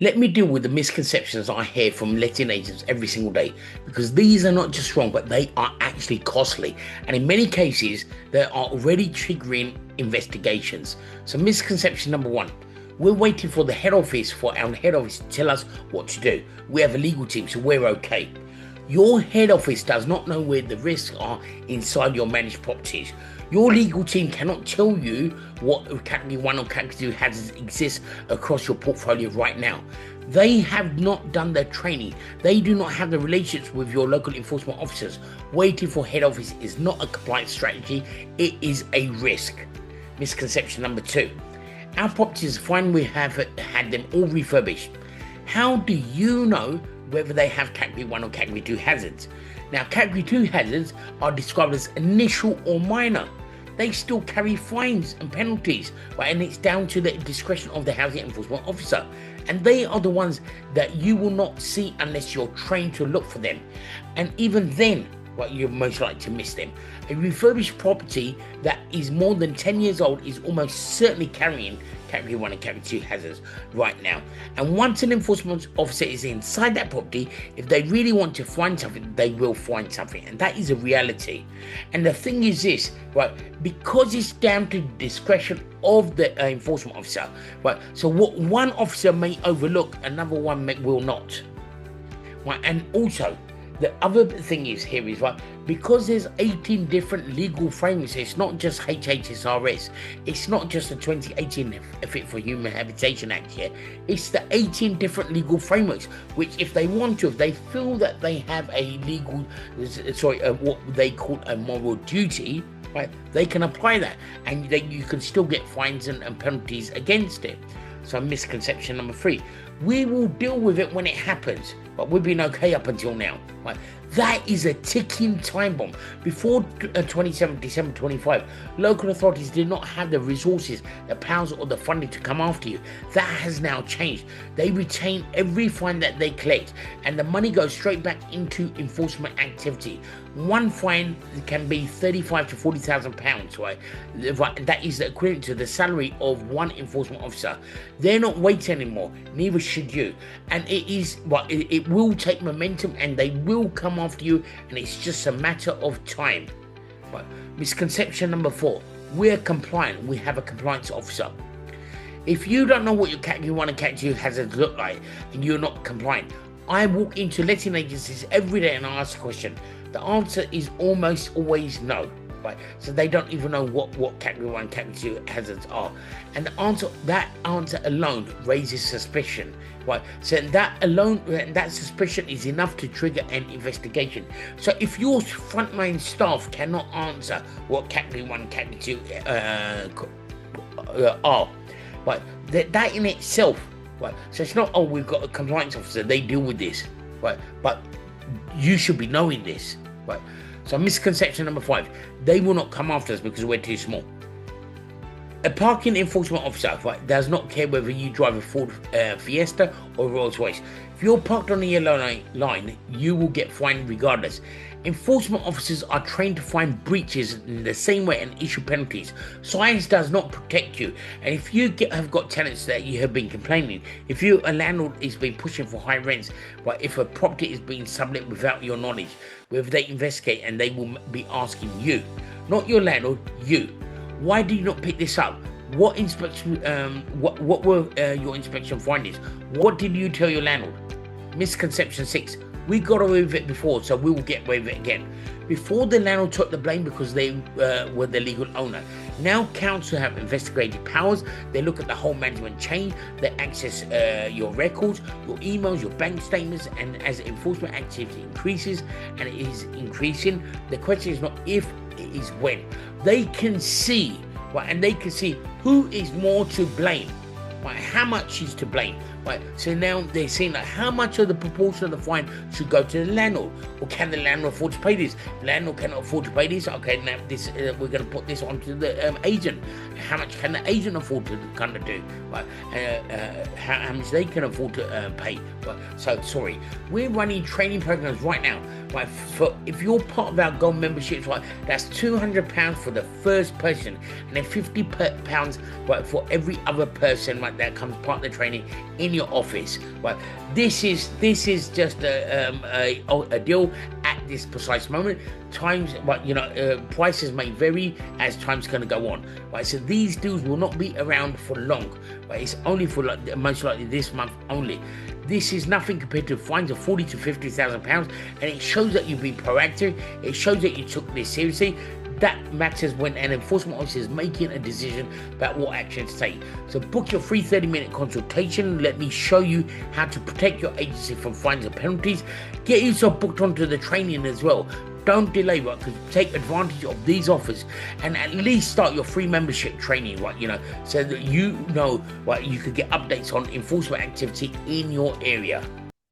Let me deal with the misconceptions I hear from letting agents every single day, because these are not just wrong, but they are actually costly. And in many cases, they are already triggering investigations. So, misconception number one: we're waiting for our head office to tell us what to do. We have a legal team, so we're okay. Your head office does not know where the risks are inside your managed properties. Your legal team cannot tell you what Category 1 or Category 2 hazards exist across your portfolio right now. They have not done their training. They do not have the relationships with your local enforcement officers. Waiting for head office is not a compliance strategy, it is a risk. Misconception number two: our properties are fine, we have had them all refurbished. How do you know whether they have Category 1 or Category 2 hazards? Now, Category 2 hazards are described as initial or minor. They still carry fines and penalties, right? And it's down to the discretion of the housing enforcement officer. And they are the ones that you will not see unless you're trained to look for them. And even then, well, you're most likely to miss them. A refurbished property that is more than 10 years old is almost certainly carrying Category 1 and Category 2 hazards right now. And once an enforcement officer is inside that property, if they really want to find something, they will find something. And that is a reality. And the thing is this, right, because it's down to the discretion of the enforcement officer, right, so what one officer may overlook, another one will not. Right, and also, the other thing is here is right, because there's 18 different legal frameworks. It's not just HHSRS, it's not just the 2018 Fit for Human Habitation Act here, it's the 18 different legal frameworks, which if they want to, if they feel that they have a what they call a moral duty, right, they can apply that, and you can still get fines and penalties against it. So misconception number three: we will deal with it when it happens, but we've been okay up until now. Right? That is a ticking time bomb. Before 27 December 25, local authorities did not have the resources, the powers, or the funding to come after you. That has now changed. They retain every fine that they collect, and the money goes straight back into enforcement activity. One fine can be 35 to 40,000 pounds, right? That is equivalent to the salary of one enforcement officer. They're not waiting anymore, neither should you. And it will take momentum, and they will come after you, and it's just a matter of time. Right. Misconception number four: we're compliant, we have a compliance officer. If you don't know what your Category 1 and Category 2 hazards look like, and you're not compliant, I walk into letting agencies every day and I ask a question. The answer is almost always no. Right? So they don't even know what Category 1 and Category 2 hazards are. And that answer alone raises suspicion. Right? So that suspicion is enough to trigger an investigation. So if your frontline staff cannot answer what Category 1 and Category 2 are, right, that in itself, right, so it's not, oh, we've got a compliance officer, they deal with this, right, but you should be knowing this, right. So misconception number five: they will not come after us because we're too small. A parking enforcement officer, right, does not care whether you drive a Ford Fiesta or Rolls Royce. If you're parked on the yellow line, you will get fined regardless. Enforcement officers are trained to find breaches in the same way and issue penalties. Science does not protect you. And if you have got tenants that you have been complaining, if a landlord is been pushing for high rents, right, if a property is being sublet without your knowledge, whether they investigate, and they will be asking you, not your landlord, you. Why do you not pick this up? What inspection? What were your inspection findings? What did you tell your landlord? Misconception six: we got away with it before, so we will get away with it again. Before, the landlord took the blame because they were the legal owner. Now council have investigative powers. They look at the whole management chain. They access your records, your emails, your bank statements, and as enforcement activity increases, and it is increasing, the question is not if, it is when. They can see, right, and they can see who is more to blame, right, how much is to blame. Right, so now they're saying like how much of the proportion of the fine should go to the landlord, or can the landlord afford to pay this? Landlord cannot afford to pay this. Okay, now this we're going to put this onto the agent. How much can the agent afford to kind of do? Right, how much they can afford to pay? Right, so sorry, we're running training programs right now. Right, for if you're part of our gold memberships, right, that's £200 for the first person, and then £50 right for every other person, right, right? That comes part of the training in your office, right? This is just a deal at this precise moment. Times, but prices may vary as time's going to go on, right? So these deals will not be around for long, right? It's only for most likely this month only. This is nothing compared to fines of £40,000 to £50,000, and it shows that you've been proactive. It shows that you took this seriously. That matters when an enforcement officer is making a decision about what action to take. So book your free 30-minute consultation. Let me show you how to protect your agency from fines and penalties. Get yourself booked onto the training as well. Don't delay, right? Because take advantage of these offers and at least start your free membership training, right? So that you know, right, you could get updates on enforcement activity in your area.